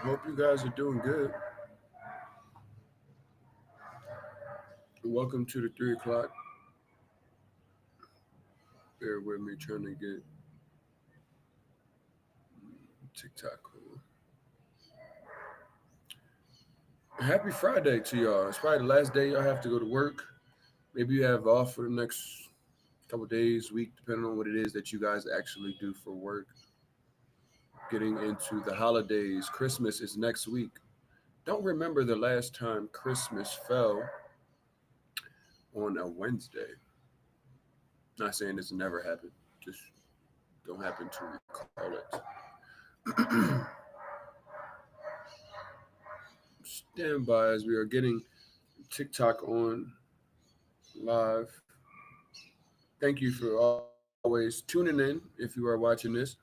Hope you guys are doing good. Welcome to the 3 o'clock. Bear with me trying to get TikTok cool. Happy Friday to y'all. It's probably the last day y'all have to go to work. Maybe you have off for the next couple days, week, depending on what it is that you guys actually do for work. Getting into the holidays. Christmas is next week. Don't remember the last time Christmas fell on a Wednesday. Not saying this never happened, just don't happen to recall it. Stand by as we are getting TikTok on live. Thank you for always tuning in. If you are watching this,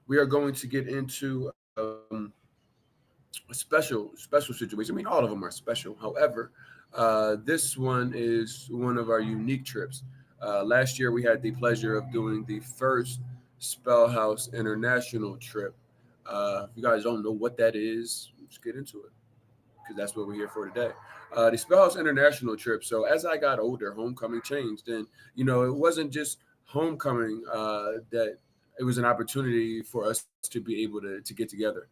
we are going to get into a special situation. I mean, all of them are special. However, this one is one of our unique trips. Last year, we had the pleasure of doing the first SpelHouse International trip. If you guys don't know what that is, let's get into it because that's what we're here for today. The SpelHouse International trip. So as I got older, homecoming changed, and it wasn't just homecoming that it was an opportunity for us to be able to get together.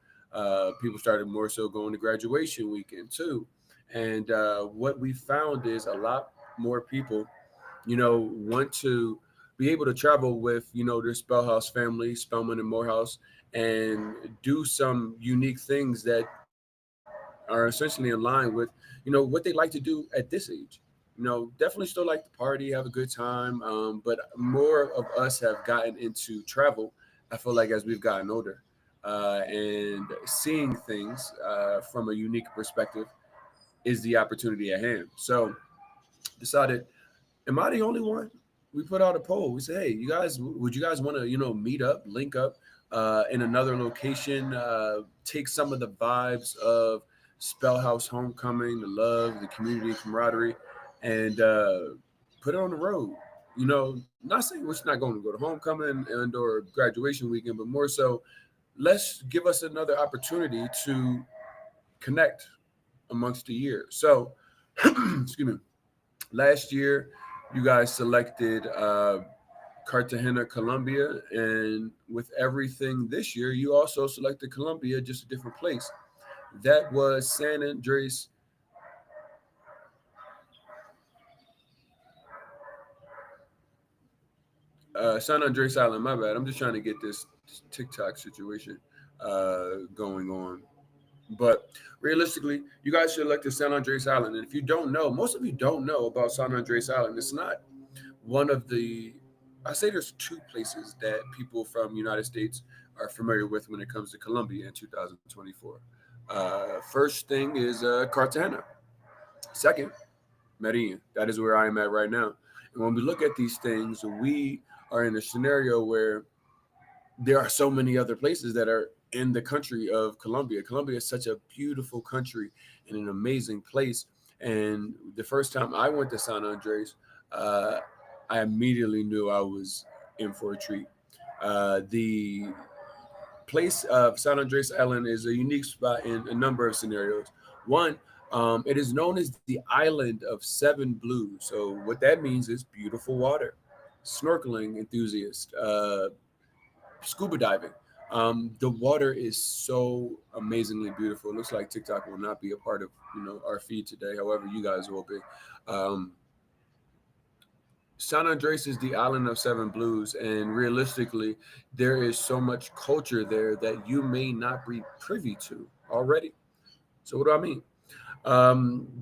People started more so going to graduation weekend too, and what we found is a lot more people, want to be able to travel with, their Spellhouse family, Spellman and Morehouse, and do some unique things that are essentially in line with, what they like to do at this age. Definitely still like to party, have a good time, but more of us have gotten into travel. I feel like as we've gotten older, and seeing things from a unique perspective is the opportunity at hand. So decided, am I the only one? We put out a poll. We said, hey, you guys, would you guys want to, meet up, link up in another location, take some of the vibes of Spellhouse Homecoming, the love, the community, camaraderie, and put it on the road. Not saying we're not going to go to homecoming and or graduation weekend, but more so, let's give us another opportunity to connect amongst the year. So, excuse me. Last year, you guys selected Cartagena, Colombia, and with everything this year, you also selected Colombia, just a different place. That was San Andres Island. My bad. I'm just trying to get this TikTok situation going on. But realistically, you guys should elect the San Andres Island. And if you don't know, most of you don't know about San Andres Island. It's not one of the, I say there's two places that people from United States are familiar with when it comes to Colombia in 2024. First thing is Cartagena. Second, Medellin. That is where I am at right now. And when we look at these things, we are in a scenario where there are so many other places that are in the country of Colombia. Colombia is such a beautiful country and an amazing place. And the first time I went to San Andres, uh, I immediately knew I was in for a treat. The place of San Andres Island is a unique spot in a number of scenarios. One, it is known as the island of seven blues. So what that means is beautiful water, snorkeling enthusiast, scuba diving. The water is so amazingly beautiful. It looks like TikTok will not be a part of our feed today. However, you guys will be. Um, San Andres is the island of seven blues, and realistically, there is so much culture there that you may not be privy to already. So, what do I mean?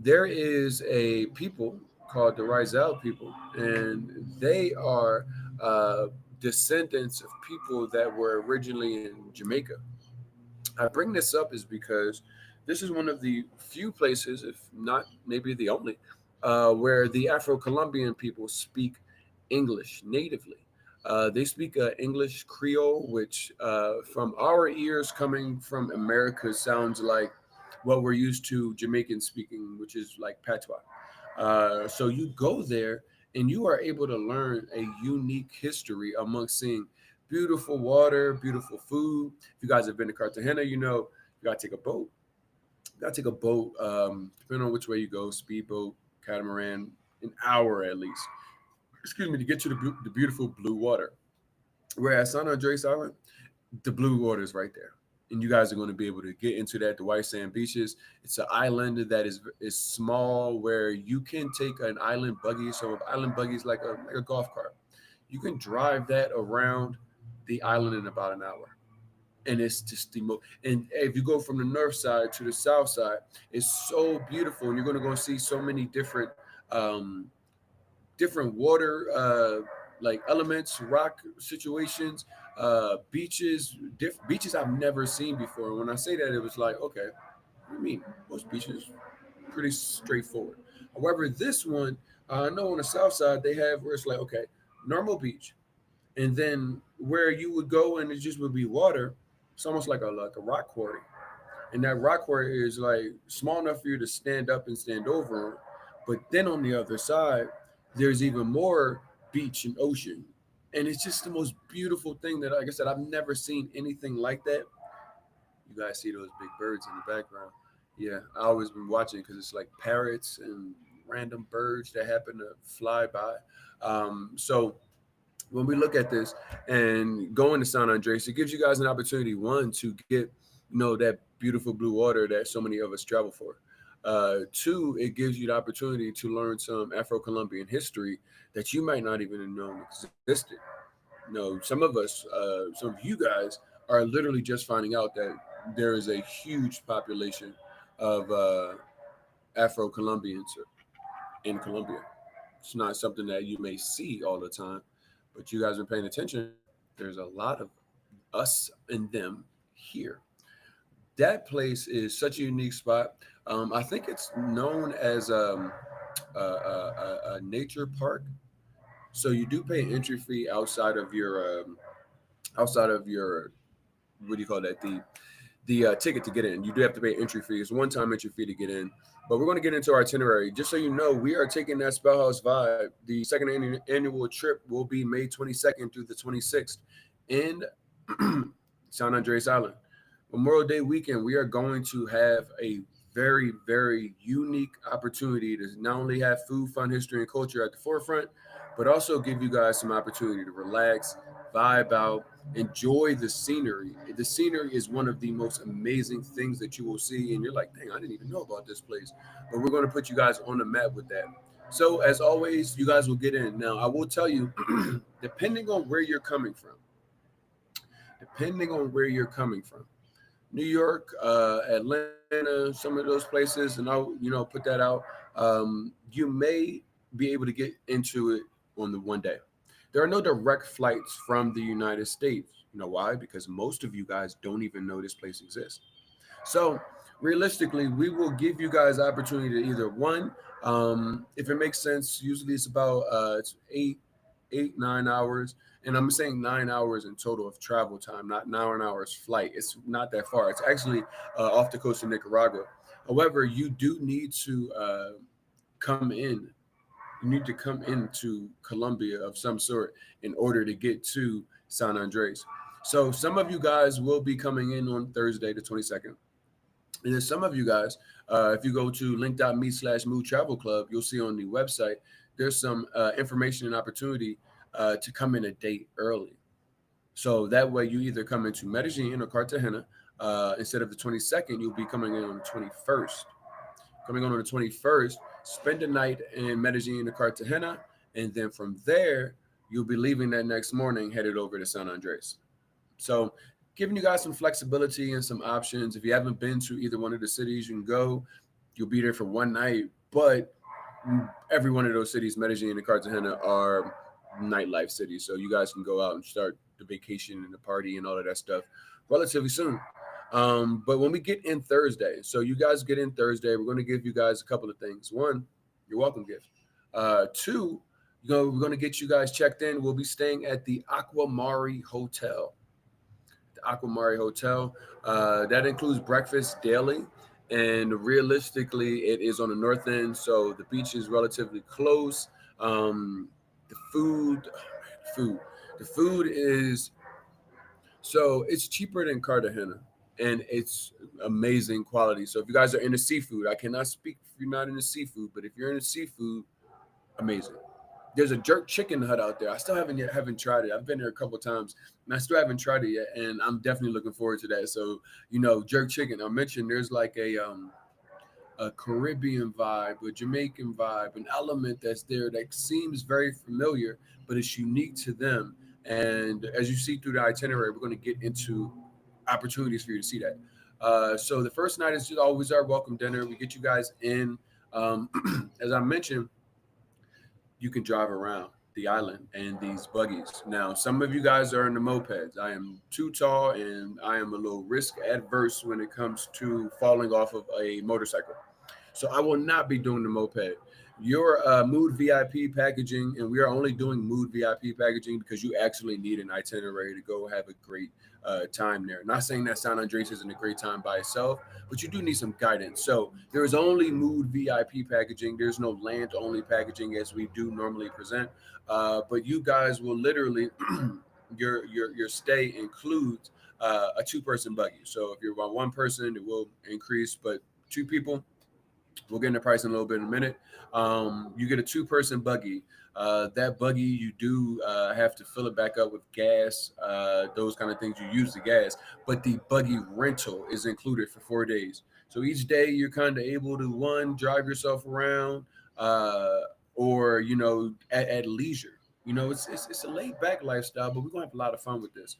There is a people called the Rizal people, and they are uh, descendants of people that were originally in Jamaica. I bring this up is because this is one of the few places, if not maybe the only, where the Afro Colombian people speak English natively. They speak English Creole, which from our ears coming from America sounds like what we're used to Jamaican speaking, which is like patois. So you go there and you are able to learn a unique history amongst seeing beautiful water, beautiful food. If you guys have been to Cartagena, You gotta take a boat. You gotta take a boat, depending on which way you go, speedboat, catamaran, an hour at least. Excuse me, to get to the beautiful blue water. Whereas San Andres Island, the blue water is right there, and you guys are going to be able to get into that. The white sand beaches. It's an island that is small, where you can take an island buggy. So an island buggy is like a golf cart. You can drive that around the island in about an hour, and it's just the most. And if you go from the north side to the south side, it's so beautiful, and you're going to go see so many um, different water like elements, rock situations, beaches I've never seen before. When I say that, it was like, okay, what do you mean? Most beaches pretty straightforward. However, this one, I know on the south side they have where it's like, okay, normal beach, and then where you would go and it just would be water. It's almost like a rock quarry, and that rock quarry is like small enough for you to stand up and stand over on. But then on the other side, there's even more beach and ocean, and it's just the most beautiful thing that, like I said, I've never seen anything like that. You guys see those big birds in the background? Yeah, I always been watching because it's like parrots and random birds that happen to fly by. So when we look at this and going to San Andres, it gives you guys an opportunity, one, to get that beautiful blue water that so many of us travel for. Two, it gives you the opportunity to learn some Afro-Colombian history that you might not even have known existed. Some of us, some of you guys, are literally just finding out that there is a huge population of Afro-Colombians in Colombia. It's not something that you may see all the time, but you guys are paying attention. There's a lot of us and them here. That place is such a unique spot. I think it's known as a nature park. So you do pay an entry fee outside of your, what do you call that, the ticket to get in. You do have to pay entry fee. It's one time entry fee to get in. But we're going to get into our itinerary. Just so you know, we are taking that SpelHouse vibe. The second annual trip will be May 22nd through the 26th in San Andres Island. Memorial Day weekend, we are going to have a very, very unique opportunity to not only have food, fun, history, and culture at the forefront, but also give you guys some opportunity to relax, vibe out, enjoy the scenery. The scenery is one of the most amazing things that you will see, and you're like, dang, I didn't even know about this place. But we're going to put you guys on the map with that. So, as always, you guys will get in. Now, I will tell you, depending on where you're coming from, depending on where you're coming from, New York, Atlanta, some of those places, and I'll put that out. You may be able to get into it on the one day. There are no direct flights from the United States. You know why? Because most of you guys don't even know this place exists. So realistically, we will give you guys opportunity to either one, if it makes sense. Usually it's about it's 9 hours, and I'm saying 9 hours in total of travel time, not 9 hours flight. It's not that far. It's actually off the coast of Nicaragua. However, you do need to come in. You need to come into Colombia of some sort in order to get to San Andres. So some of you guys will be coming in on Thursday, the 22nd. And then some of you guys, if you go to link.me/Move Travel Club, you'll see on the website, there's some information and opportunity to come in a day early. So that way you either come into Medellin or Cartagena. Instead of the 22nd, you'll be coming in on the 21st. Coming on the 21st, spend the night in Medellin or Cartagena. And then from there, you'll be leaving that next morning, headed over to San Andres. So giving you guys some flexibility and some options. If you haven't been to either one of the cities, you can go. You'll be there for one night, but every one of those cities, Medellin and Cartagena, are nightlife cities. So you guys can go out and start the vacation and the party and all of that stuff relatively soon. But when we get in Thursday, so you guys get in Thursday, we're going to give you guys a couple of things. One, your welcome gift. Two, we're going to get you guys checked in. We'll be staying at the Aquamari Hotel. The Aquamari Hotel. That includes breakfast daily. And realistically, it is on the north end, so the beach is relatively close. The food is, so it's cheaper than Cartagena, and it's amazing quality. So if you guys are into seafood, I cannot speak if you're not into seafood, but if you're into seafood, amazing. There's a jerk chicken hut out there. I still haven't tried it. I've been there a couple times and I still haven't tried it yet, and I'm definitely looking forward to that. So jerk chicken. I mentioned there's like a Caribbean vibe, a Jamaican vibe, an element that's there that seems very familiar, but it's unique to them. And as you see through the itinerary, we're going to get into opportunities for you to see that. So the first night is just always our welcome dinner. We get you guys in. Um, as I mentioned, you can drive around the island and these buggies. Now, some of you guys are in the mopeds. I am too tall and I am a little risk adverse when it comes to falling off of a motorcycle. So I will not be doing the moped. Your Mood VIP packaging, and we are only doing Mood VIP packaging because you actually need an itinerary to go have a great time there. Not saying that San Andres isn't a great time by itself, but you do need some guidance. So there is only Mood VIP packaging. There's no land only packaging as we do normally present. But you guys will literally your stay includes a two-person buggy. So if you're about one person, it will increase, but two people, we'll get into price in a little bit in a minute. You get a two-person buggy. That buggy, you do have to fill it back up with gas, those kind of things. You use the gas, but the buggy rental is included for 4 days. So each day you're kind of able to one drive yourself around, or at leisure. It's a laid back lifestyle, but we're gonna have a lot of fun with this.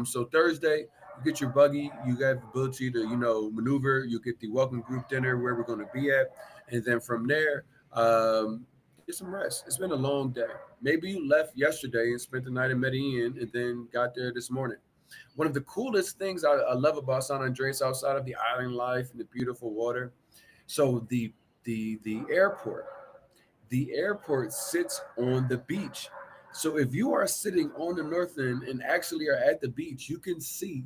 So Thursday, you get your buggy, you have the ability to maneuver. You get the welcome group dinner where we're going to be at, and then from there, get some rest. It's been a long day. Maybe you left yesterday and spent the night in Medellin and then got there this morning. One of the coolest things I love about San Andres, outside of the island life and the beautiful water, so the airport the airport sits on the beach. So if you are sitting on the north end and actually are at the beach, you can see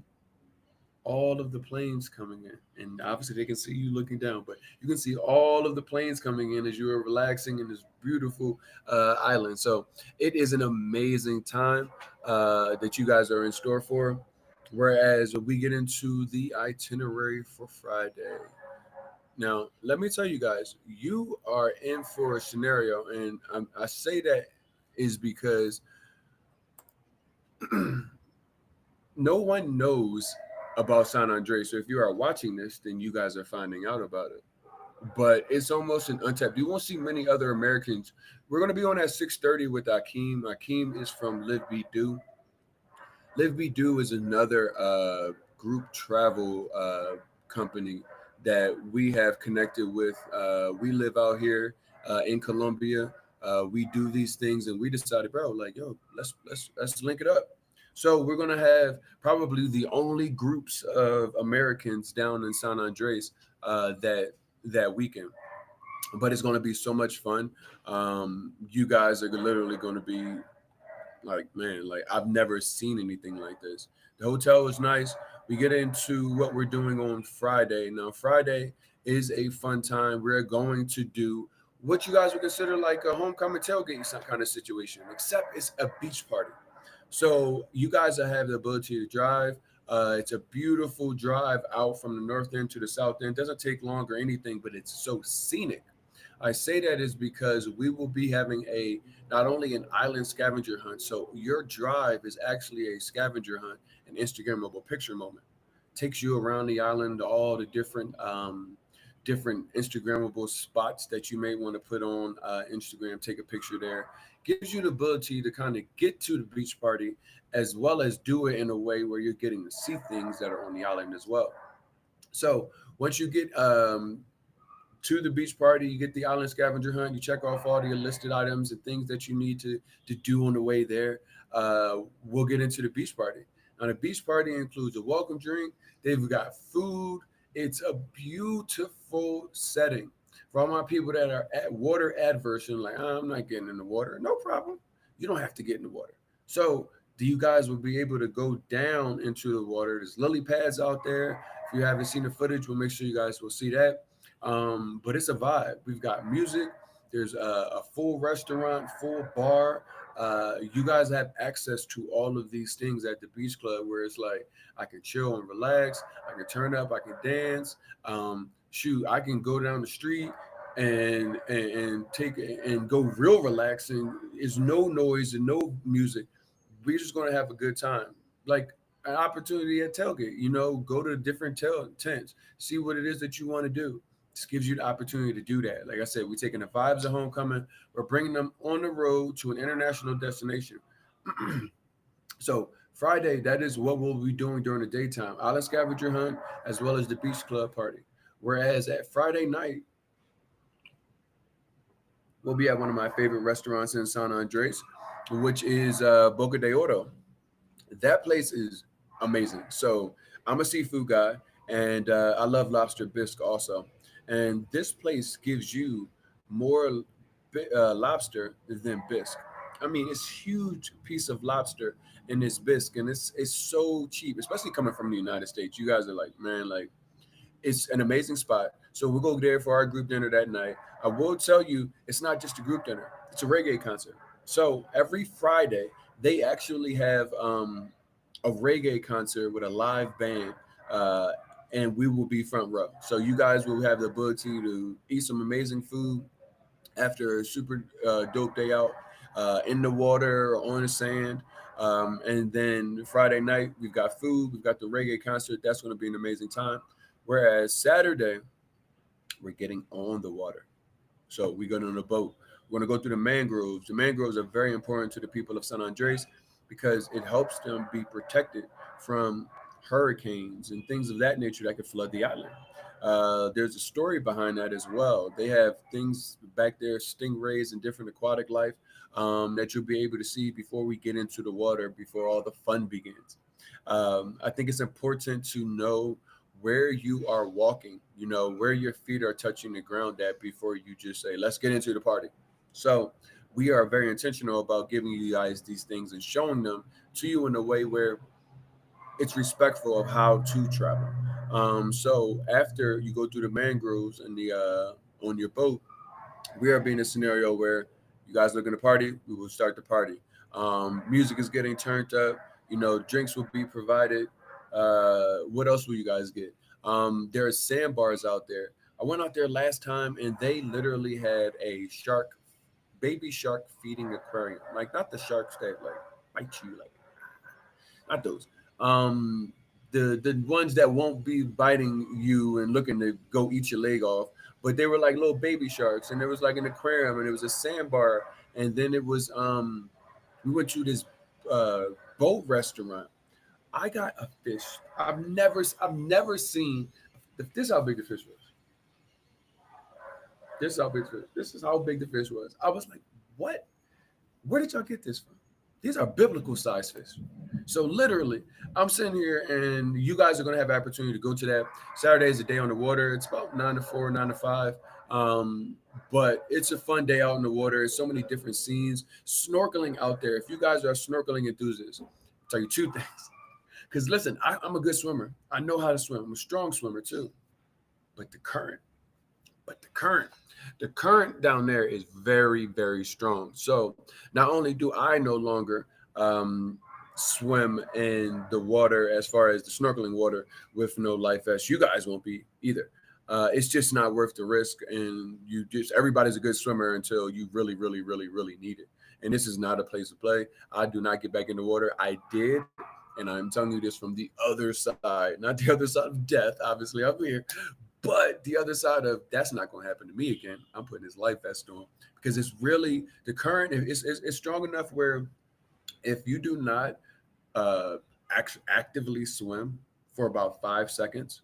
all of the planes coming in. And obviously they can see you looking down, but you can see all of the planes coming in as you are relaxing in this beautiful island. So it is an amazing time that you guys are in store for. Whereas we get into the itinerary for Friday. Now, let me tell you guys, you are in for a scenario, and I say that is because no one knows about San Andres. So if you are watching this, then you guys are finding out about it. But it's almost an untapped. You won't see many other Americans. We're going to be on at 6:30 with Akeem. Akeem is from Live Be Do. Live Be Do is another group travel company that we have connected with. We live out here in Colombia. We do these things, and we decided, bro, like, yo, let's link it up. So we're gonna have probably the only groups of Americans down in San Andres that weekend. But it's gonna be so much fun. You guys are literally gonna be like, man, like I've never seen anything like this. The hotel was nice. We get into what we're doing on Friday. Now, Friday is a fun time. We're going to do what you guys would consider like a homecoming tailgate kind of situation, except it's a beach party. So you guys have the ability to drive. It's a beautiful drive out from the north end to the south end. It doesn't take long or anything, but it's so scenic. I say that is because we will be having a not only an island scavenger hunt. So your drive is actually a scavenger hunt, an Instagrammable picture moment. Takes you around the island, all the different Instagrammable spots that you may want to put on Instagram. Take a picture there. Gives you the ability to kind of get to the beach party as well as do it in a way where you're getting to see things that are on the island as well. So once you get to the beach party, you get the island scavenger hunt, you check off all the listed items and things that you need to do on the way there. We'll get into the beach party. Now, the beach party includes a welcome drink. They've got food. It's a beautiful setting. For all my people that are at water adverse and like, I'm not getting in the water, no problem. You don't have to get in the water. So you guys will be able to go down into the water. There's lily pads out there. If you haven't seen the footage, we'll make sure you guys will see that. But it's a vibe. We've got music. There's a full restaurant, full bar. You guys have access to all of these things at the beach club, where it's like I can chill and relax, I can turn up, I can dance. Shoot, I can go down the street and take and go real relaxing. It's no noise and no music. We're just gonna have a good time. Like an opportunity at tailgate, go to different tents, see what it is that you want to do. This gives you the opportunity to do that. Like I said, we're taking the vibes of homecoming, we're bringing them on the road to an international destination. So Friday, that is what we'll be doing during the daytime: island scavenger hunt as well as the beach club party. Whereas at Friday night, we'll be at one of my favorite restaurants in San Andres, which is Boca de Oro. That place is amazing. So I'm a seafood guy, and I love lobster bisque also. And this place gives you more lobster than bisque. I mean, it's huge piece of lobster in this bisque, and it's so cheap, especially coming from the United States. You guys are like, man, like it's an amazing spot. So we'll go there for our group dinner that night. I will tell you, it's not just a group dinner; it's a reggae concert. So every Friday, they actually have a reggae concert with a live band, uh, and we will be front row. So you guys will have the ability to eat some amazing food after a super dope day out in the water or on the sand. And then Friday night, we've got food, we've got the reggae concert. That's going to be an amazing time. Whereas Saturday, we're getting on the water. So we're going on a boat. We're going to go through the mangroves. The mangroves are very important to the people of San Andres because it helps them be protected from hurricanes and things of that nature that could flood the island. There's a story behind that as well. They have things back there, stingrays and different aquatic life that you'll be able to see before we get into the water, before all the fun begins. I think it's important to know where you are walking, where your feet are touching the ground at before you just say, let's get into the party. So we are very intentional about giving you guys these things and showing them to you in a way where it's respectful of how to travel. So after you go through the mangroves and the on your boat, we are being a scenario where you guys looking to party, we will start the party. Music is getting turned up. Drinks will be provided. What else will you guys get? There are sandbars out there. I went out there last time and they literally had a baby shark feeding aquarium. Like not the sharks that like bite you, like not those. Um, the ones that won't be biting you and looking to go eat your leg off, but they were like little baby sharks, and there was like an aquarium, and it was a sandbar, and then it was we went to this uh boat restaurant. I got a fish. I've never seen. This is how big the fish was. This is how big the fish. This is how big the fish was. I was like, what? Where did y'all get this from? These are biblical size fish. So literally, I'm sitting here, and you guys are going to have opportunity to go to that. Saturday is a day on the water. It's about 9 to 4, 9 to 5. Um, but it's a fun day out in the water. There's so many different scenes. Snorkeling out there. If you guys are snorkeling enthusiasts, I'll tell you two things. Because listen, I'm a good swimmer. I know how to swim. I'm a strong swimmer too. But the current down there is very, very strong. So not only do I no longer swim in the water as far as the snorkeling water with no life vest, you guys won't be either. It's just not worth the risk, and everybody's a good swimmer until you really, really, really, really need it. And this is not a place to play. I do not get back in the water. I did, and I'm telling you this from the other side, not the other side of death. Obviously, I'm here, but the other side of that's not going to happen to me again. I'm putting this life vest on because it's really the current. It's strong enough where if you do not uh, actively swim for about 5 seconds,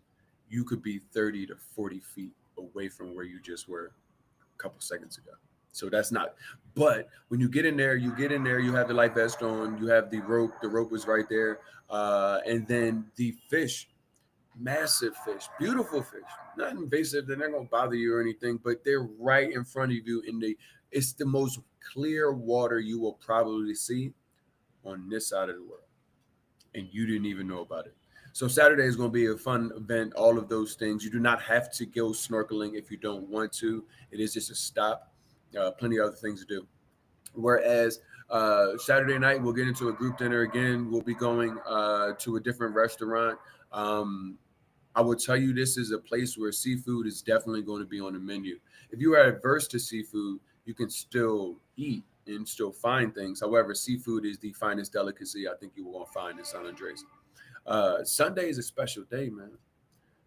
you could be 30 to 40 feet away from where you just were a couple seconds ago. So that's not. But when you get in there, you have the life vest on, you have the rope. The rope is right there, and then the fish, massive fish, beautiful fish, not invasive. They're not gonna bother you or anything, but they're right in front of you. It's the most clear water you will probably see on this side of the world, and you didn't even know about it. So Saturday is going to be a fun event. All of those things. You do not have to go snorkeling if you don't want to. It is just a stop. Plenty of other things to do. Whereas Saturday night, we'll get into a group dinner again. We'll be going to a different restaurant. Um, I will tell you, this is a place where seafood is definitely going to be on the menu. If you are adverse to seafood, you can still eat and still find things. However, seafood is the finest delicacy I think you will find in San Andres. Sunday is a special day, man.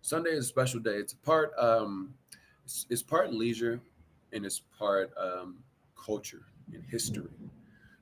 Sunday is a special day. It's part leisure and it's part culture and history.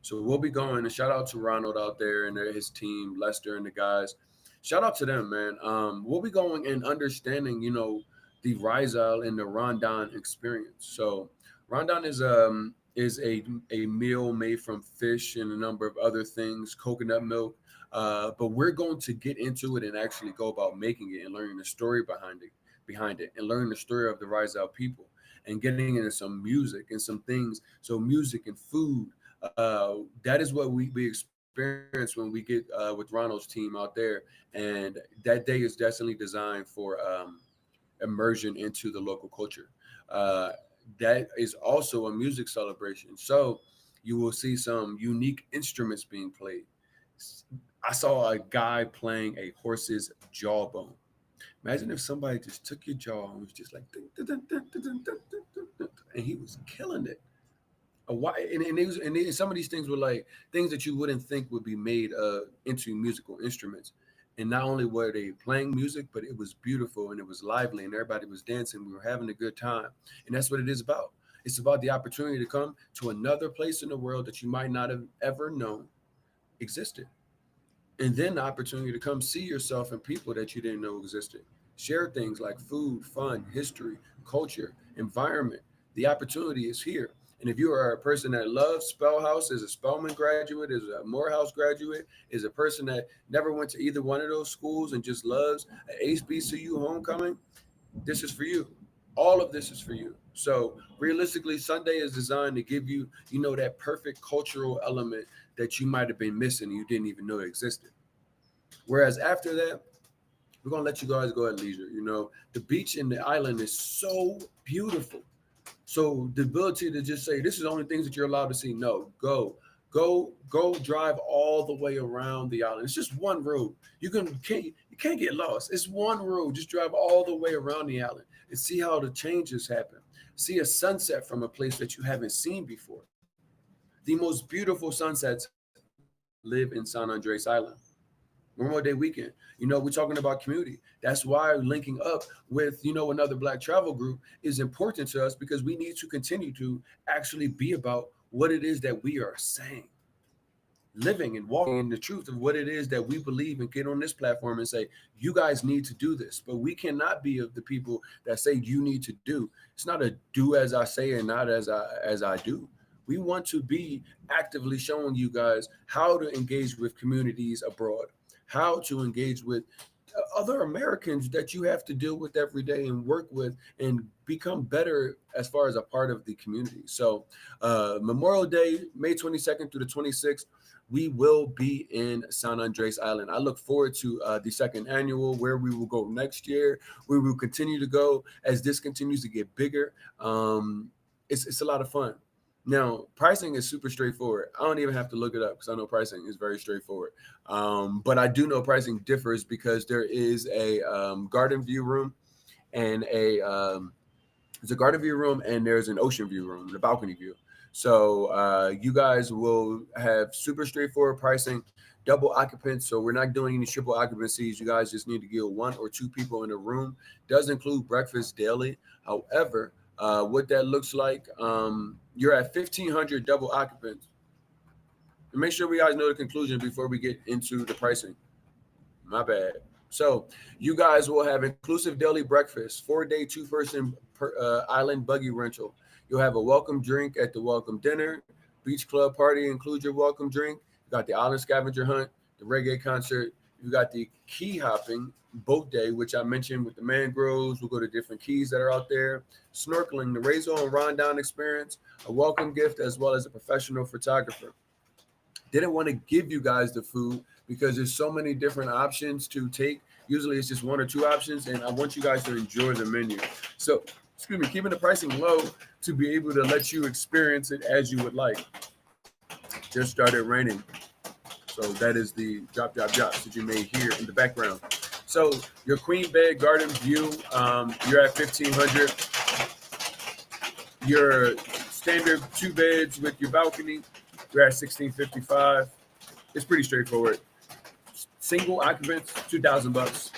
So we'll be going, and shout out to Ronald out there and his team, Lester and the guys. Shout out to them, man. We'll be going and understanding, the Rizal and the Rondon experience. So Rondon is a meal made from fish and a number of other things, coconut milk. But we're going to get into it and actually go about making it and learning the story behind it, and learning the story of the Rizal people, and getting into some music and some things. So music and food, that is what we experience when we get with Ronald's team out there. And that day is definitely designed for immersion into the local culture. Uh, that is also a music celebration. So you will see some unique instruments being played. I saw a guy playing a horse's jawbone. Imagine if somebody just took your jaw and was just like, dun, dun, dun, dun, dun, dun, dun, dun, dun, and he was killing it. Why? Some of these things were like things that you wouldn't think would be made into musical instruments. And not only were they playing music, but it was beautiful and it was lively and everybody was dancing. We were having a good time. And that's what it is about. It's about the opportunity to come to another place in the world that you might not have ever known existed. And then the opportunity to come see yourself and people that you didn't know existed. Share things like food, fun, history, culture, environment. The opportunity is here. And if you are a person that loves SpelHouse, is a Spelman graduate, is a Morehouse graduate, is a person that never went to either one of those schools and just loves an HBCU homecoming, this is for you. All of this is for you. So realistically, Sunday is designed to give you, that perfect cultural element that you might have been missing and you didn't even know existed. Whereas after that, we're gonna let you guys go at leisure. The beach and the island is so beautiful. So the ability to just say this is the only things that you're allowed to see. No, go drive all the way around the island. It's just one road. You can't get lost. It's one road. Just drive all the way around the island and see how the changes happen. See a sunset from a place that you haven't seen before. The most beautiful sunsets live in San Andres Island. Memorial Day weekend. We're talking about community. That's why linking up with, another Black travel group is important to us, because we need to continue to actually be about what it is that we are saying, living and walking in the truth of what it is that we believe, and get on this platform and say, you guys need to do this. But we cannot be of the people that say you need to do. It's not a do as I say and not as I do. We want to be actively showing you guys how to engage with communities abroad, how to engage with other Americans that you have to deal with every day and work with and become better as far as a part of the community. So Memorial Day, May 22nd through the 26th, we will be in San Andres Island. I look forward to the second annual, where we will go next year, where we will continue to go as this continues to get bigger. It's a lot of fun. Now, pricing is super straightforward. I don't even have to look it up because I know pricing is very straightforward. But I do know pricing differs because there is a garden view room and there's a garden view room and there's an ocean view room, the balcony view. So you guys will have super straightforward pricing, double occupants. So we're not doing any triple occupancies. You guys just need to get one or two people in the room. Does include breakfast daily. However, what that looks like, you're at 1,500 double occupants. And make sure we guys know the conclusion before we get into the pricing. My bad. So you guys will have inclusive daily breakfast, 4-day, 2-person island buggy rental. You'll have a welcome drink at the welcome dinner. Beach club party includes your welcome drink. You got the island scavenger hunt, the reggae concert. You got the key hopping boat day, which I mentioned with the mangroves. We'll go to different keys that are out there. Snorkeling, the Razor and Rondon experience, a welcome gift, as well as a professional photographer. Didn't want to give you guys the food because there's so many different options to take. Usually it's just one or two options, and I want you guys to enjoy the menu. So, keeping the pricing low to be able to let you experience it as you would like. just started raining. So that is the drops that you may hear in the background. So your queen bed garden view, you're at 1,500. Your standard 2 beds with your balcony, you're at 1,655. It's pretty straightforward. Single occupants, $2,000.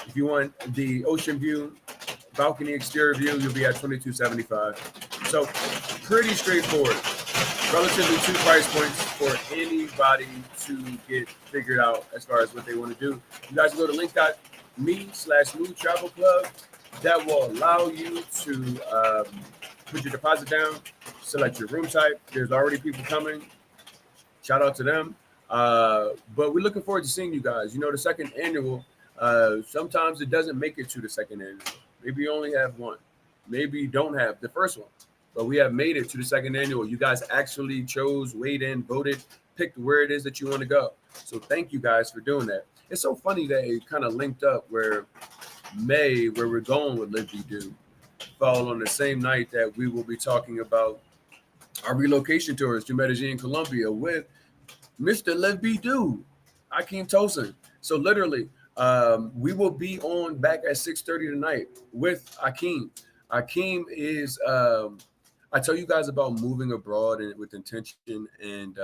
If you want the ocean view, balcony exterior view, you'll be at 2,275. So pretty straightforward. Relatively 2 price points for anybody to get figured out as far as what they want to do. You guys go to link.me/Mood Travel Club. That will allow you to put your deposit down, select your room type. There's already people coming. Shout out to them. But we're looking forward to seeing you guys. You know, the second annual, sometimes it doesn't make it to the second annual. Maybe you only have one. Maybe you don't have the first one. But we have made it to the second annual. You guys actually chose, weighed in, voted, picked where it is that you want to go. So thank you guys for doing that. It's so funny that it kind of linked up where May, where we're going with Live Be Do, fall on the same night that we will be talking about our relocation tours to Medellin, Colombia with Mr. Live Be Do, Akeem Tosin. So literally, we will be on back at 6:30 tonight with Akeem. Akeem is, I tell you guys about moving abroad and with intention. And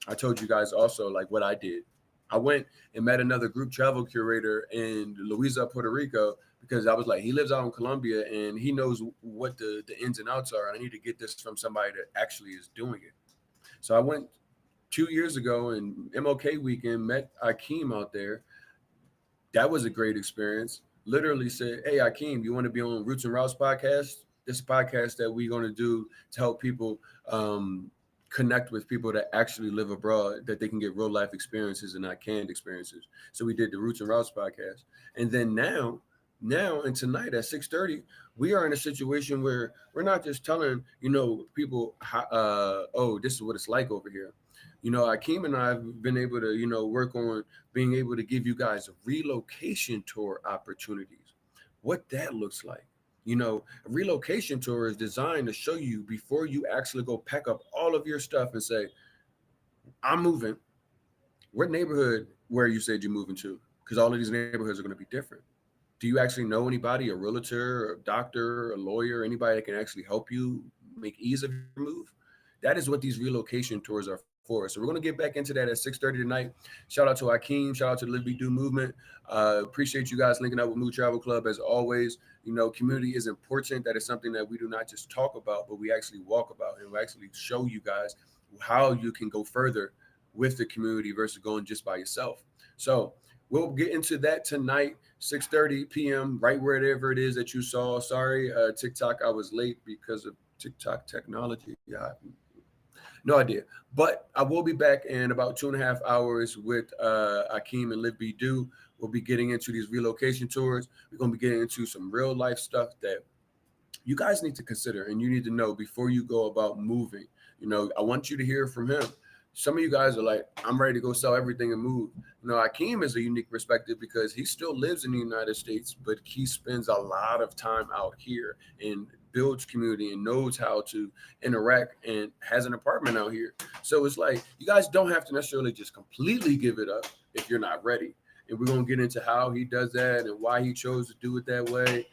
I told you guys also like what I did. I went and met another group travel curator in Louisa, Puerto Rico, because I was like, he lives out in Colombia and he knows what the ins and outs are. I need to get this from somebody that actually is doing it. So I went 2 years ago and MLK weekend, met Akeem out there. That was a great experience. Literally said, hey, Akeem, you want to be on Roots and Routes podcast? This podcast that we're going to do to help people connect with people that actually live abroad, that they can get real life experiences and not canned experiences. So we did the Roots and Routes podcast. And then now and tonight at 6:30, we are in a situation where we're not just telling, people, oh, this is what it's like over here. Akeem and I have been able to, work on being able to give you guys relocation tour opportunities, what that looks like. A relocation tour is designed to show you before you actually go pack up all of your stuff and say, I'm moving. What neighborhood where you said you're moving to? Because all of these neighborhoods are going to be different. Do you actually know anybody, a realtor, a doctor, a lawyer, anybody that can actually help you make ease of your move? That is what these relocation tours are for. So we're going to get back into that at 6:30 tonight. Shout out to Akeem. Shout out to the Live Be Do movement. Appreciate you guys linking up with Mood Travel Club as always. Community is important. That is something that we do not just talk about, but we actually walk about, and we actually show you guys how you can go further with the community versus going just by yourself. So we'll get into that tonight, 6:30 p.m., right wherever it is that you saw. Sorry, TikTok, I was late because of TikTok technology. Yeah, no idea. But I will be back in about 2.5 hours with Akeem and Live Be Do. We'll be getting into these relocation tours. We're going to be getting into some real life stuff that you guys need to consider and you need to know before you go about moving. I want you to hear from him. Some of you guys are like, I'm ready to go sell everything and move. Akeem is a unique perspective because he still lives in the United States, but he spends a lot of time out here and builds community and knows how to interact and has an apartment out here. So it's like, you guys don't have to necessarily just completely give it up if you're not ready. And we're going to get into how he does that and why he chose to do it that way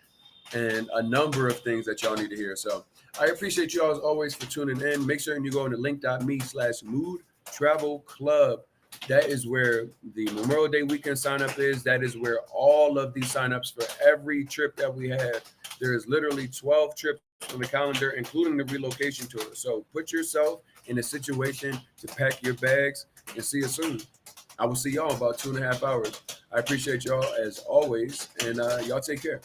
and a number of things that y'all need to hear. So I appreciate you all as always for tuning in. Make sure you go into link.me/Mood Travel Club. That is where the Memorial Day weekend sign-up is. That is where all of these sign-ups for every trip that we have. There is literally 12 trips on the calendar, including the relocation tour. So put yourself in a situation to pack your bags and see you soon. I will see y'all in about 2.5 hours. I appreciate y'all as always, and y'all take care.